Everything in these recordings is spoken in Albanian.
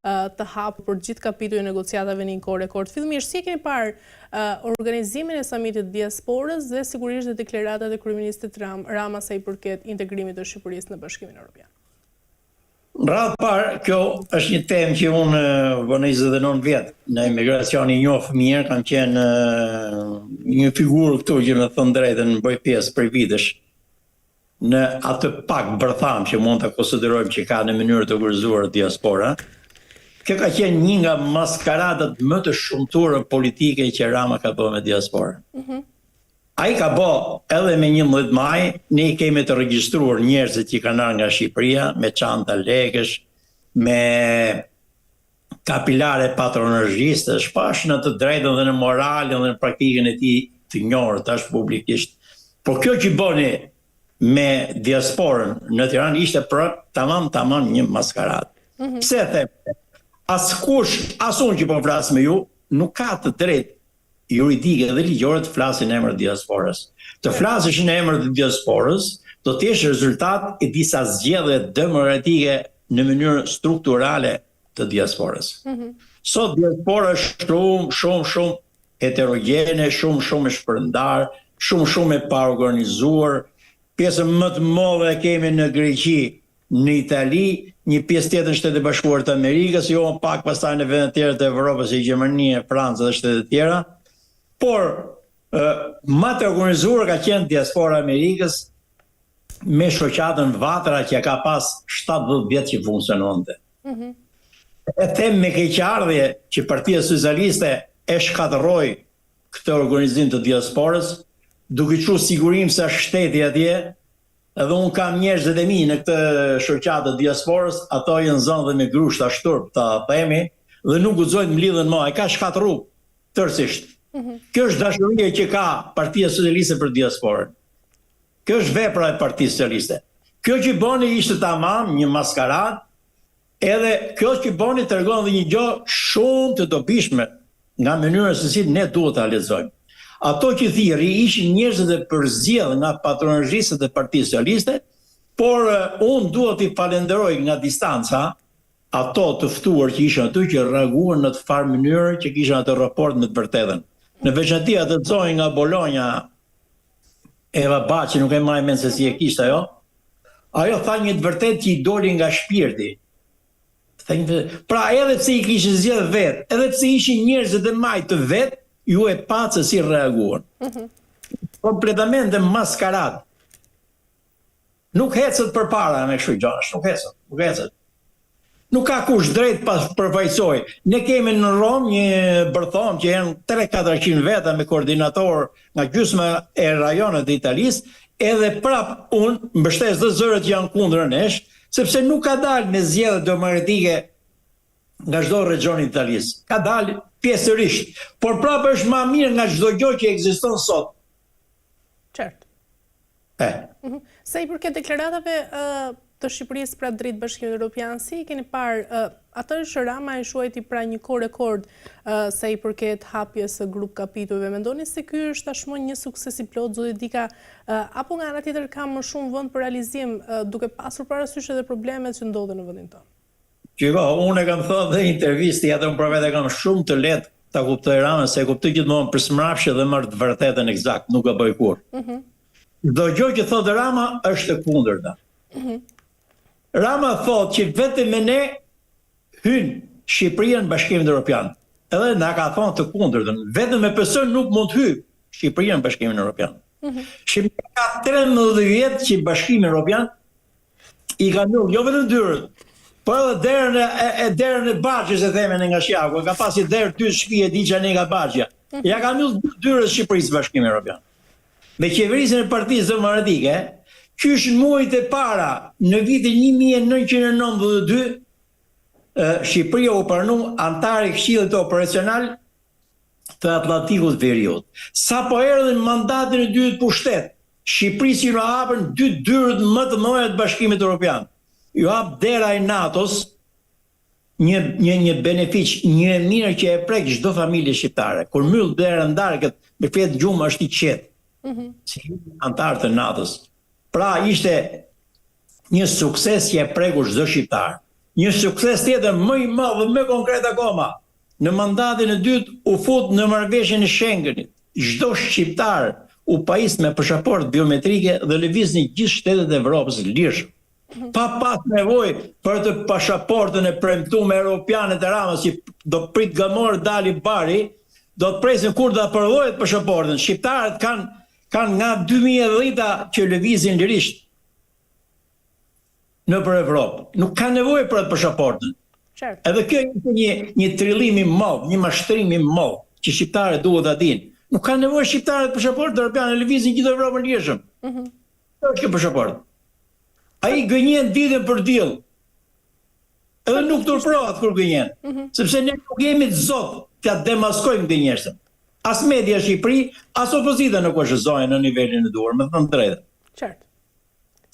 të hapur për gjithë kapitullin e negociatave nikore rekord. Fillimisht, si keni parë organizimin e samitit diasporës dhe sigurisht dhe deklaratat e kryeministit Rama sa i përket integrimit të Shqipërisë në Bashkimin Evropian? Në radhë parë, kjo është një temë që unë vënë 29 vjetë në emigracioni njoh mirë, kam qenë një figurë këtu që me thënë drejtën në bëj pjesë për vitesh në atë pak bërtham që mund të konsiderojmë që ka në mënyrë të organizuar diaspora. Kjo ka qenë një nga maskaradat më të shumtura politike që Rama ka bërë me diasporën. Ai ka bë edhe me 11 maj, ne kemi të regjistruar njerëzit që kanë ardhur nga Shqipëria me çanta lekësh, me kapilare patronazhiste, shpash në të drejtën dhe në moralin dhe në praktikën e tij të njohur tash publikisht. Por kjo që bëni me diasporën në Tiranë ishte tamam një maskaradë. Pse e them? Askush, as unë që po flas me ju, nuk ka të drejtë juridike dhe ligjore të flasin në emër të diasporës. Të flasësh në emër të diasporës do të jesh rezultat i disa zgjedhje demokratike në mënyrë strukturale të diasporës. Sot diaspora është shumë heterogene, shumë e shpërndar, shumë e paorganizuar. Pjesën më të madhe kemi në Greqi, në Itali, një pjesë tjetër në Shtetet e Bashkuara të Amerikës, jo pak pastaj në vendet tjera të Evropës, si Gjermania, Franca dhe shtetet tjera. Por, më të organizuar ka qenë diaspora Amerikës me shoqatën Vatra që ka pas 70 vjetë që funksiononte. E them me keqardhje që Partia Socialiste e shkatërroi këtë organizim të diasporës, duke qenë sigurim se është shteti atje, edhe unë kam njerëzit e mi në këtë shoqatë të diasporës, ato janë zënë dhe me grushta shturp ta themi, dhe nuk guxojnë mlidhen më, ai ka shkatërruar tërësisht. Kjo është dashuria që ka Partia Socialiste për diasporën. Kjo është vepra e Partisë Socialiste. Kjo që bëni ishte tamam një maskaradë, edhe kjo që bëni tregon dhe një gjë shumë të dobishme nga mënyra se si ne duhet ta lexojmë. Ato që thirrri ishin njerëzit e përzgjedhur nga patronazhistët e Partisë Socialiste, por unë duhet t'i falenderoj nga distanca ato të ftuar që ishin aty që reaguan në të farë mënyrë që kishin atë raport me të vërtetën. Në veçanti atë zonjë nga Bologna, Eva Baçi, nuk e marr mend se si e kishte ajo. Ajo tha një të vërtetë që i doli nga shpirti. Pra edhe pse i kishin zgjedhë vetë, edhe pse ishin njerëz e maj të vetë, ju e patë se si reaguan. Kompletamente maskarat. Nuk hecët përpara me kështu gjanash, nuk hecët. Nuk ka kush drejt pas përfaqësoj. Ne kemi në Rom një bërthom që janë 300-400 veta me koordinator nga gjysma e rajonet të Italisë, edhe prap unë mbështes dhe zërët që janë kundër nesh, sepse nuk ka dalë me zgjedhje demokratike nga çdo region i Italisë. Ka dalë pjesërisht, por prapë është më mirë nga çdo gjë që ekziston sot. Qartë. Sa i përket deklaratave të Shqipërisë pra drejt Bashkimit Evropian, si keni parë atë që Rama e quajti pra një rekord sa i përket hapjes së grup kapitujve. Mendoni se ky është tashmë një sukses i plot, zoti Dika, apo nga ana tjetër ka më shumë vend për realizim duke pasur parasysh edhe problemet që ndodhen në vendin tonë? Qiko, unë e kam thënë dhe intervisti, atë unë për vetë kam shumë të lehtë ta kuptoj Ramën, se e kuptoj gjithmonë për smrapshë dhe marr të vërtetën eksakt, nuk e bëj kur. Çdo gjë që thotë Rama është e kundërta. Rama thotë që vetëm me ne hyn Shqipëria në Bashkimin Evropian. Edhe na ka thonë të kundërtën, vetëm me PS nuk mund të hyj Shqipëria në Bashkimin Evropian. Shqipëria ka 13 vjet që Bashkimi Evropian i ka nul, jo vetëm dyrët, po edhe derën e Bargjës e themen nga Shqaku, ka pasi derë 2 shtëpi e diçka nga Bargja. Ja ka nul dyrët Shqipërisë Bashkimi Evropian. Me qeverisjen e Partisë Demokratike, qysh muajt e para në vitin 1992, Shqipëria u pranu antar i Këshillit Operacional të Atlantikut Veriut. Sa po erdhën mandatin e dytë pushtet, Shqipërisë ju hapën 2 dyrët më të mëdha të Bashkimit Evropian. Ju hap dera e NATO-s, një benefic, një mirë që e prek çdo familje shqiptare. Kur mbyll dera ndarkët me fletë gjumë është i qetë. Si antar të NATO-s. Pra ishte një sukses që e prekur çdo shqiptar. Një sukses tjetër më i madh dhe më konkret akoma. Në mandatin e dytë u fut në marrëveshjen e Schengenit. Çdo shqiptar u pajis me pasaportë biometrike dhe lëviz në gjithë shtetet e Evropës lirshëm. Pa pas nevojë për të pasaportën e premtuar europiane të Ramës që do prit gamor dali bari, do të presin kur do aprovohet pasaportën. Shqiptarët kanë nga 2010 që lëvizin lirisht në për Evropë. Nuk ka nevojë për atë pasaportën. Edhe kjo është një trillim i madh, një mashtrim i madh që shqiptarët duhet ta dinë. Nuk ka nevojë shqiptarët pasaportë europiane, lëvizin gjithë Evropën lirshëm. Kjo është pasaportë. Ai gënjen ditën për diell. Edhe nuk turprohet kur gënjen. Sepse ne nuk jemi të zot t'ia demaskojmë gënjeshtën. As media Shqipëri, as opozita nuk është zonjë në nivelin e duhur, me thënë drejtë. Qartë.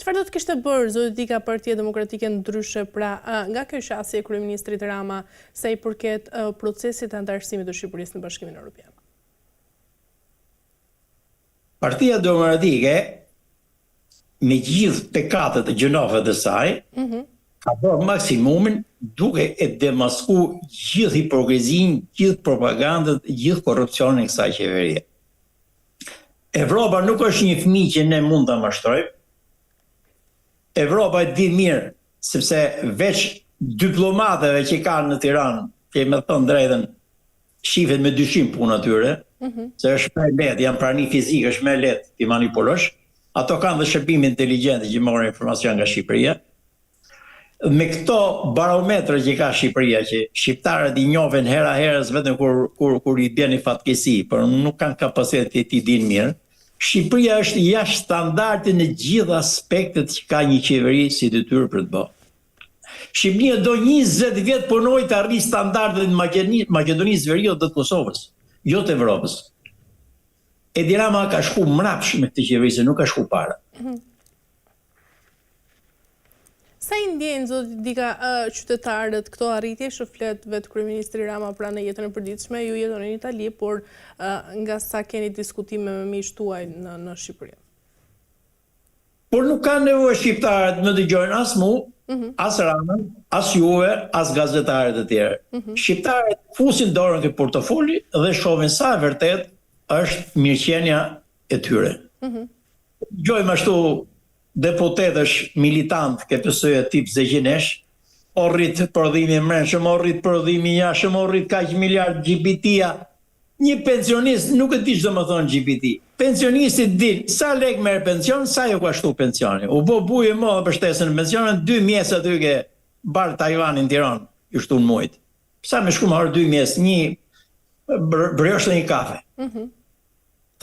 Çfarë do të kishte bërë zoti Dika Partia Demokratike ndryshe pra nga kjo qasje e kryeministrit Rama sa i përket procesit të antarësimit të Shqipërisë në Bashkimin Evropian? Partia Demokratike me gjithë pekatet e gjunafet e saj, ka bërë maksimumin duke e demasku gjithë hipokrizin, gjithë propagandët, gjithë korrupsionin e kësaj qeverie. Evropa nuk është një fëmijë që ne mund ta mashtrojmë. Evropa e di mirë, sepse veç diplomatëve që kanë në Tiranë, që me thënë drejtën, shifet me dyshim punë atyre, se është më lehtë, janë prani fizikë, është më lehtë ti manipulosh. Ato kanë dhe shërbim inteligjente që morën informacion nga Shqipëria. Me këto barometra që ka Shqipëria, që shqiptarët i njohin hera herës vetëm kur i bën fatkeqësi, por nuk kanë kapacitet të dinë mirë. Shqipëria është jashtë standardit në gjithë aspektet që ka një qeveri si detyrë për të bërë. Shqipëria do 20 vjet punoj të arrijë standardet e Maqedonisë Veriut dhe të Kosovës, jo të Evropës. Edi Rama ka shku mrapsh me këtë qeveri, se nuk ka shku para. Sa i ndjejnë, zoti Dika, qytetarët këto arritje që flet vetë kryeministri Rama pra në jetën e përditshme, ju jetoni në Itali, por nga sa keni diskutime me miqtë tuaj në Shqipëri? Por nuk ka nevojë shqiptarët më dëgjojnë as mu, as Ramën, as juve, as gazetarët e tjerë. Shqiptarët fusin dorën ke portofoli dhe shohin sa e vërtet është mirëqenia e tyre. Gjojmë ashtu deputetësh militant ke PS-ja tip Zegjinesh, o rrit prodhimi mrenshëm, o rrit prodhimi jashtëm, o rrit kaq miliard LGBT-ja. Një pensionist nuk e di çdo më thonë LGBT. Pensionisti di sa lek merr pension, sa ju ka shtu pensioni. U bë buje më për shtesën e pensionit, 2 mjesë aty ke bar Taiwanin Tiranë, ju shtun mujt. Sa më shku marr 2 mjesë, një briosh dhe një kafe.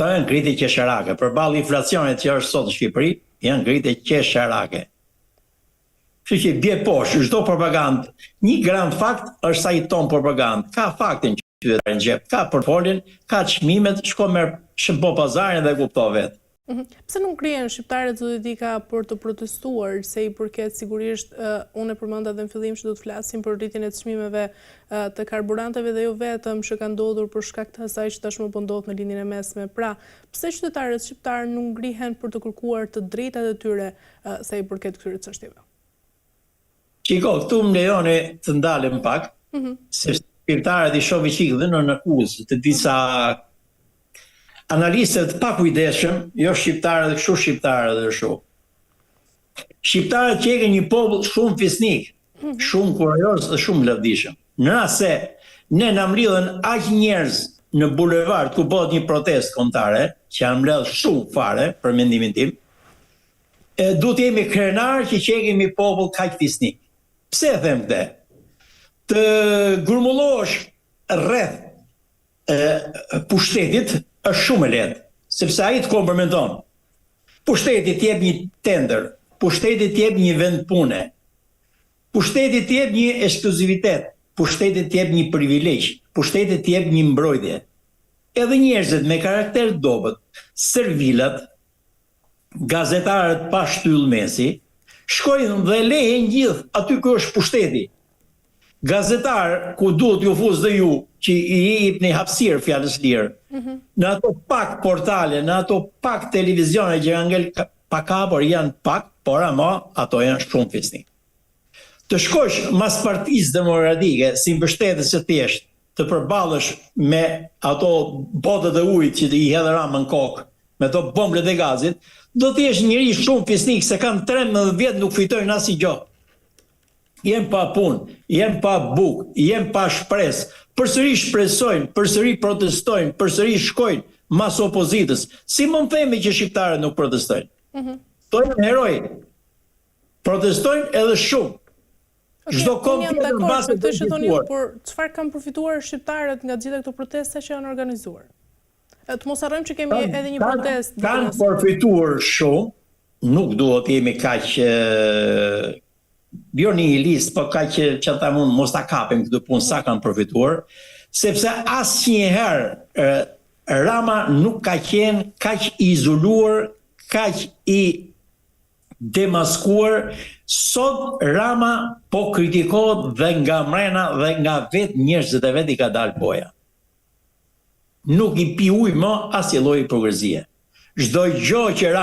Ta janë ngritje qesharake, përballë inflacionit që është sot në Shqipëri, janë ngritje qesharake. Kështu që bie poshtë çdo propagandë. 1 gram fakt është sa i ton propagandë. Ka faktin që qytetarë në xhep, ka portfolin, ka çmimet, shko merr shëmbo pazarin dhe kupto vetë. Pse nuk kryen shqiptarët, zoti Dika, për të protestuar se i përket sigurisht unë e përmenda edhe në fillim që do të flasim për rritjen e çmimeve të karburanteve dhe jo vetëm që ka ndodhur për shkak të asaj që tashmë po ndodh në lindjen e mesme. Pra, pse qytetarët shqiptar nuk ngrihen për të kërkuar të drejtat e tyre sa i përket këtyre çështjeve? Qiko, këtu më lejoni të ndalem pak, se shqiptarët i shoh qik dhe në akuzë të disa analistët pa kujdesshëm, jo shqiptarët dhe kështu shqiptarët dhe kështu. Shqiptarët që e një popull shumë fisnik, shumë kurajos dhe shumë lavdishëm. Në rast se ne na mridhen aq njerëz në bulevard ku bëhet një protestë kombëtare, që janë mbledh shumë fare për mendimin tim, duhet jemi krenar që kemi popull kaq fisnik. Pse e them këtë? Të grumullohesh rreth pushtetit është shumë e lehtë, sepse ai të komprometon. Pushteti të jep një tender, pushteti të jep një vend pune, pushteti të jep një ekskluzivitet, pushteti të jep një privilegj, pushteti të jep një mbrojtje. Edhe njerëzit me karakter të dobët, servilat, gazetarët pa shtyllmesi, shkojnë dhe lehen gjithë aty ku është pushteti. Gazetar ku duhet ju fuz dhe ju që i jepni hapësirë fjalës lirë, në ato pak portale, në ato pak televizione që janë ngel pa kapur, janë pak, por ama ato janë shumë fisnik. të shkosh mas Partisë Demokratike si mbështetës së thjeshtë, të përballësh me ato botët e ujit që i hedhë Rama në kokë, me ato bomblet e gazit, do të jesh njëri shumë fisnik se kanë 13 vjet nuk fitojnë asnjë gjë. Jem pa punë, jem pa bukë, jem pa shpresë. Përsëri shpresojnë, përsëri protestojnë, përsëri shkojnë mas opozitës. Si mund themi që shqiptarët nuk protestojnë? To janë heroj. Protestojnë edhe shumë. Çdo kohë jam dakord me këtë që thoni, por çfarë kanë përfituar shqiptarët nga gjitha këto protesta që janë organizuar? Të mos harrojmë që kemi edhe një protestë. Kanë përfituar shumë, nuk duhet jemi kaq jo një listë, po kaq që ata mund mos ta kapim këtë punë sa kanë përfituar, sepse asnjëherë Rama nuk ka qenë kaq i izoluar, kaq i demaskuar. Sot Rama po kritikohet dhe nga mrena dhe nga vetë njerëzit e vet i ka dalë boja. Nuk i pi ujë më asnjë lloj hipokrizie. Çdo gjë që